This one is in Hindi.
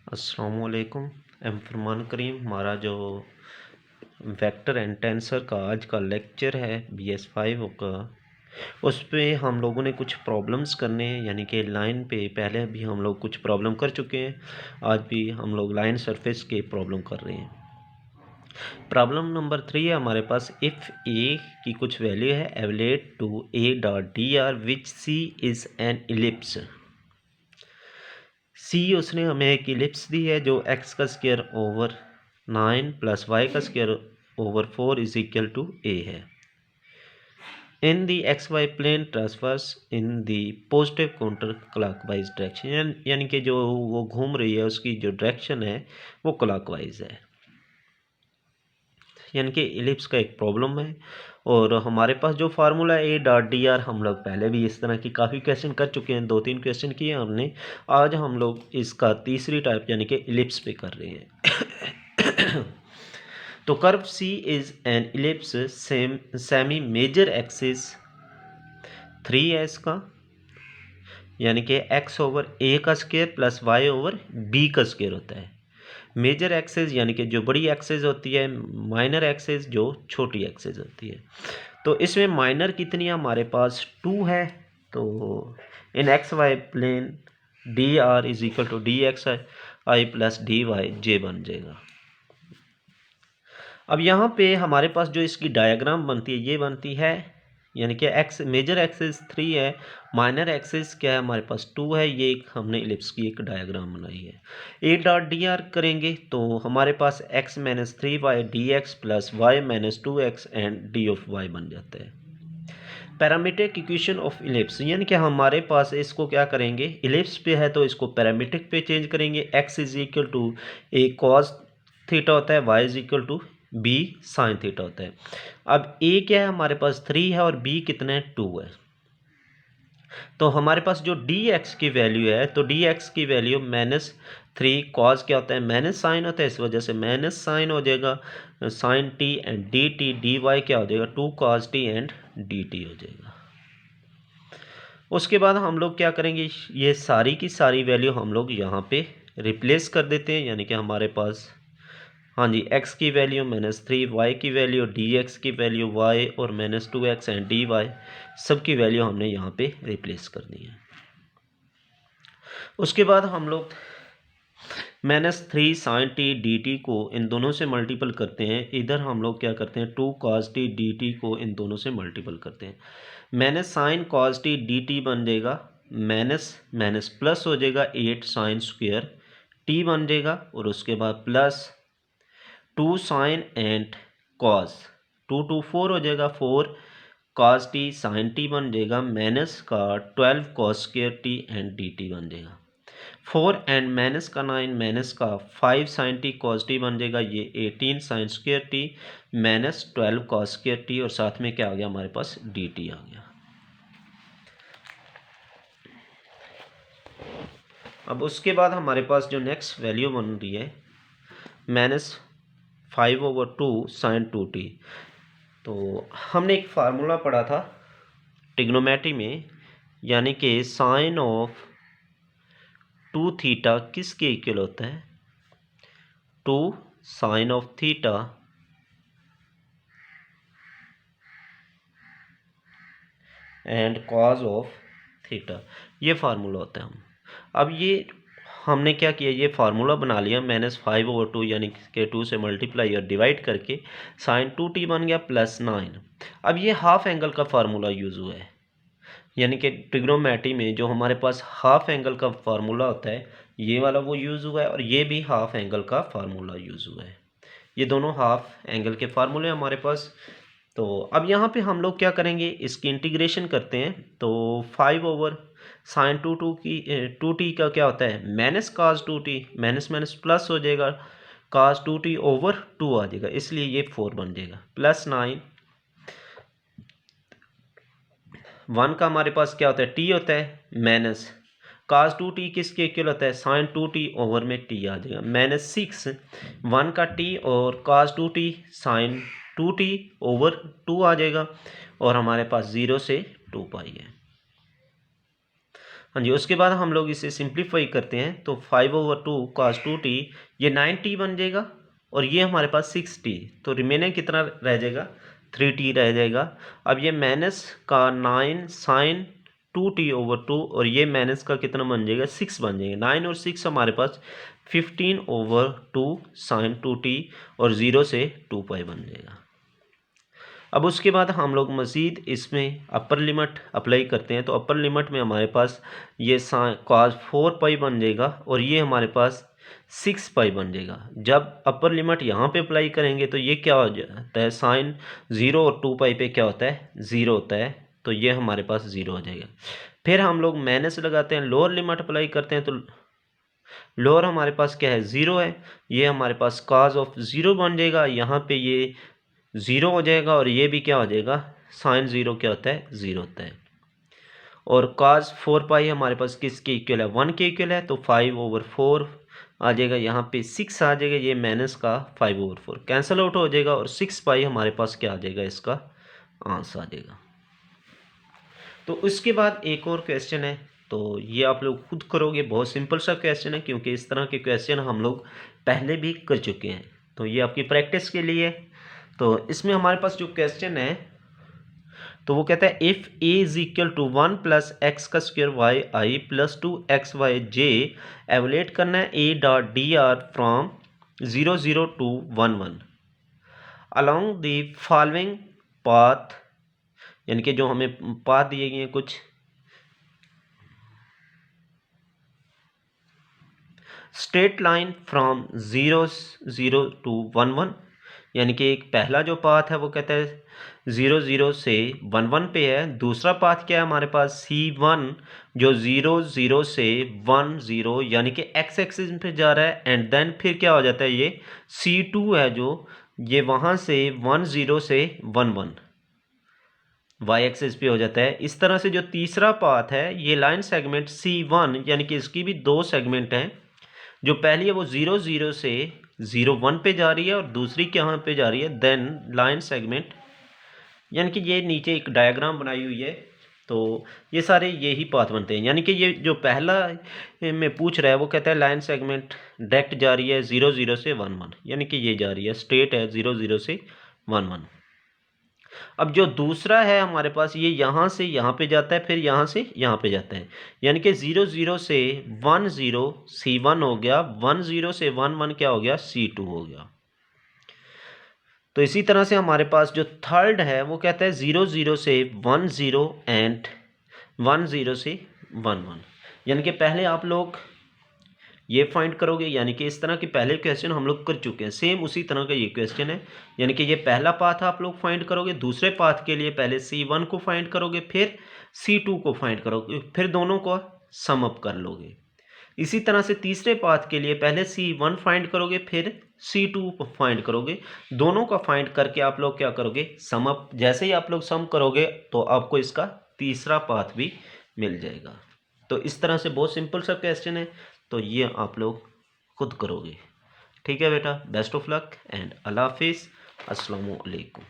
अस्सलामुअलैकुम। एम फरमान करीम। हमारा जो वेक्टर एंड टेंसर का आज का लेक्चर है BS5 का, उस पे हम लोगों ने कुछ प्रॉब्लम्स करने हैं, यानी कि लाइन पे पहले भी हम लोग कुछ प्रॉब्लम कर चुके हैं। आज भी हम लोग लाइन सरफेस के प्रॉब्लम कर रहे हैं। प्रॉब्लम नंबर 3 है हमारे पास। इफ़ ए की कुछ वैल्यू है, evaluate to A dot D R which C is an ellipse. C उसने हमें एक इलिप्स दी है जो x का स्क्वायर ओवर 9 प्लस y का square over 4 is equal to a है। In the X Y plane ट्रांसफर्स in the positive counterclockwise direction, यानी कि जो वो घूम रही है उसकी जो डायरेक्शन है वो क्लॉकवाइज है। यानी कि इलिप्स का एक प्रॉब्लम है। और हमारे पास जो formula A dot D are, हम लोग पहले भी इस तरह की काफ़ी क्वेश्चन कर चुके हैं, 2-3 क्वेश्चन किए हमने। आज हम लोग इसका तीसरी टाइप यानी कि इलिप्स पे कर रहे हैं। तो curve C is an ellipse semi major axis 3 है इसका, यानी कि x ओवर ए का square plus y over b का स्क्वायर होता है। मेजर एक्सेस यानी कि जो बड़ी एक्सेस होती है, माइनर एक्सेस जो छोटी एक्सेस होती है। तो इसमें माइनर कितनी है हमारे पास 2 है। तो in X Y plane D R is equal to D X I plus D Y J बन जाएगा। अब यहाँ पे हमारे पास जो इसकी डायग्राम बनती है ये बनती है, यानी कि एक्स मेजर एक्सिस 3 है, माइनर एक्सिस क्या है हमारे पास 2 है। ये एक हमने इलिप्स की एक डायग्राम बनाई है। ए डॉट डी आर करेंगे तो हमारे पास x minus 3y d x plus y minus 2x and d of y बन जाता है। पैरामीट्रिक इक्वेशन ऑफ इलिप्स, यानी कि हमारे पास इसको क्या करेंगे, इलिप्स पे है तो इसको पैरामीट्रिक पे चेंज करेंगे। x is equal to a cos theta होता है, y is equal to b sine theta होता है। अब a क्या है हमारे पास 3 है और b कितना है 2 है। तो हमारे पास जो dx की वैल्यू है, तो dx की वैल्यू -3 कॉस क्या होता है माइनस साइन होता है, इस वजह से माइनस साइन हो जाएगा sine t and dt, dy क्या हो जाएगा 2 cos t एंड dt हो जाएगा। उसके बाद हम लोग क्या करेंगे, ये सारी की सारी वैल्यू हम लोग यहाँ पे रिप्लेस कर देते हैं, यानी कि हमारे पास हाँ जी x की वैल्यू -3, y की वैल्यू dx की वैल्यू y और -2x एंड dy सब की वैल्यू हमने यहाँ पे रिप्लेस कर दी है। उसके बाद हम लोग -3 sin t dt को इन दोनों से मल्टीपल करते हैं। इधर हम लोग क्या करते हैं 2 cos t dt को इन दोनों से मल्टीपल करते हैं। Minus sine cos t dt बन जाएगा माइनस प्लस हो जाएगा 8 साइन स्क्वायर t बन जाएगा, और उसके बाद प्लस 2 साइन एंड कॉस 2 4 हो जाएगा 4 cos t साइन t बन जाएगा, माइनस का 12 cos square t and dt बन जाएगा। 4 एंड माइनस का 9 माइनस का 5 साइन t cos t बन जाएगा, ये 18 sine square t minus 12 cos square t, और साथ में क्या आ गया हमारे पास dt आ गया। अब उसके बाद हमारे पास जो नेक्स्ट वैल्यू बन रही है -5/2 साइन 2t। तो हमने एक फार्मूला पढ़ा था ट्रिग्नोमेट्री में, यानी कि साइन ऑफ 2 थीटा किसके इक्वल होता है 2 sine of theta and cos of theta, ये फार्मूला होता है। हम अब ये हमने क्या किया, ये फार्मूला बना लिया -5/2 यानी कि 2 से मल्टीप्लाई और डिवाइड करके साइन 2t बन गया +9। अब ये हाफ एंगल का फार्मूला यूज़ हुआ है, यानी कि ट्रिग्नोमेट्री में जो हमारे पास हाफ एंगल का फार्मूला होता है ये वाला वो यूज़ हुआ है, और ये भी हाफ एंगल का फार्मूला यूज़ हुआ है। ये दोनों हाफ एंगल के फार्मूले हमारे पास। तो अब यहाँ पे हम लोग क्या करेंगे, इसकी इंटीग्रेशन करते हैं। तो 5 ओवर साइन 2t का क्या होता है माइनस काज 2t, माइनस माइनस प्लस हो जाएगा, काज 2t ओवर 2 आ जाएगा, इसलिए ये 4 बन जाएगा +9। 1 का हमारे पास क्या होता है t होता है माइनस काज 2t किसके इक्वल होता है साइन 2t ओवर में t आ जाएगा -6 1 का t और काज 2t साइन 2t ओवर 2 आ जाएगा, और हमारे पास 0 से 2 पाई है। हाँ जी, उसके बाद हम लोग इसे सिंप्लीफाई करते हैं तो 5/2 cos 2t ये 9t बन जाएगा और ये हमारे पास 6t, तो रिमेनिंग कितना रह जाएगा 3t रह जाएगा। अब ये माइनस का 9 sin 2t/2 और ये माइनस का कितना बन जाएगा 6 बन जाएगा। 9 और 6 हमारे पास 15/2 sin 2t और 0 से 2 बन जाएगा। अब उसके बाद हम लोग मज़ीद इसमें अपर लिमिट अप्लाई करते हैं तो अपर लिमिट में हमारे पास ये cos 4 बन जाएगा और ये हमारे पास 6 बन जाएगा। जब अपर लिमिट यहाँ पे अप्लाई करेंगे तो ये क्या हो जाता है साइन 0 और 2 पे क्या होता है 0 होता है, तो ये हमारे पास 0 हो जाएगा। फिर हम लोग माइनस लगाते हैं, लोअर लिमिट अप्लाई करते हैं तो लोअर हमारे पास क्या है 0 है, ये हमारे पास cos ऑफ 0 बन जाएगा, यहाँ पे ये 0 हो जाएगा और ये भी क्या हो जाएगा साइन 0 क्या होता है 0 होता है। और cos 4 हमारे पास किसके इक्वल है 1 के इक्वल है, तो 5/4 आ जाएगा, यहाँ पे 6 आ जाएगा, ये माइनस का 5/4 कैंसिल आउट हो जाएगा और 6 हमारे पास क्या आ जाएगा इसका आंसर आ जाएगा। तो उसके बाद एक और क्वेश्चन है, तो ये आप लोग खुद करोगे, बहुत सिंपल सा क्वेश्चन है क्योंकि इस तरह के क्वेश्चन हम लोग पहले भी कर चुके हैं, तो ये आपकी प्रैक्टिस के लिए। तो इसमें हमारे पास जो क्वेश्चन है तो वो कहता है if a is equal to 1 plus x का square y i plus 2xy(j) evaluate करना है a.dr from 0 to 1 1 along the following path, यानी कि जो हमें पाथ दिए गए हैं कुछ स्ट्रेट लाइन फ्रॉम 0 to 1 1, यानी कि एक पहला जो पाथ है वो कहता है 0 से 1 1 पे है। दूसरा पाथ क्या है हमारे पास C1 जो 0 से 1 0 यानी कि x एक्सिस पे जा रहा है, एंड देन फिर क्या हो जाता है ये C2 है जो ये वहाँ से 1 0 से 1 1 y एक्सिस पे हो जाता है। इस तरह से जो तीसरा पाथ है ये लाइन सेगमेंट C1 यानी कि इसकी भी दो सेगमेंट हैं, जो पहली है वो 0 0 से 0 1 पे जा रही है और दूसरी कहाँ पे जा रही है देन लाइन सेगमेंट, यानी कि ये नीचे एक डायग्राम बनाई हुई है, तो ये सारे यही पाथ बनते हैं। यानी कि ये जो पहला में पूछ रहा है वो कहता है लाइन सेगमेंट डायरेक्ट जा रही है 0 0 से 1 1, यानी कि ये जा रही है स्ट्रेट है 0 0 से 1 1। अब जो दूसरा है हमारे पास ये यहाँ से यहाँ पे जाता है फिर यहाँ से यहाँ पे जाता है, यानी कि 0 0 से 1 0 C1 हो गया, 1 0 से 1 1 क्या हो गया C2 हो गया। तो इसी तरह से हमारे पास जो थर्ड है वो कहता है 0 0 से 1 0 एंड 1 0 से 1 1, यानी कि पहले आप लोग ये फाइंड करोगे, यानी कि इस तरह के पहले क्वेश्चन हम लोग कर चुके हैं, सेम उसी तरह का ये क्वेश्चन है। यानी कि ये पहला पाथ आप लोग फाइंड करोगे, दूसरे पाथ के लिए पहले C1 को फाइंड करोगे फिर C2 को फाइंड करोगे, फिर दोनों को सम अप कर लोगे। इसी तरह से तीसरे पाथ के लिए पहले C1 फाइंड करोगे फिर C2 फाइंड करोगे, दोनों का फाइंड करके आप लोग क्या करोगे सम अप। जैसे ही आप लोग सम करोगे तो आपको इसका तीसरा पाथ भी मिल जाएगा। तो इस तरह से बहुत सिंपल सा क्वेश्चन है, तो ये आप लोग खुद करोगे। ठीक है बेटा, बेस्ट ऑफ लक एंड अल्लाह हाफिज़, अस्सलामु अलैकुम।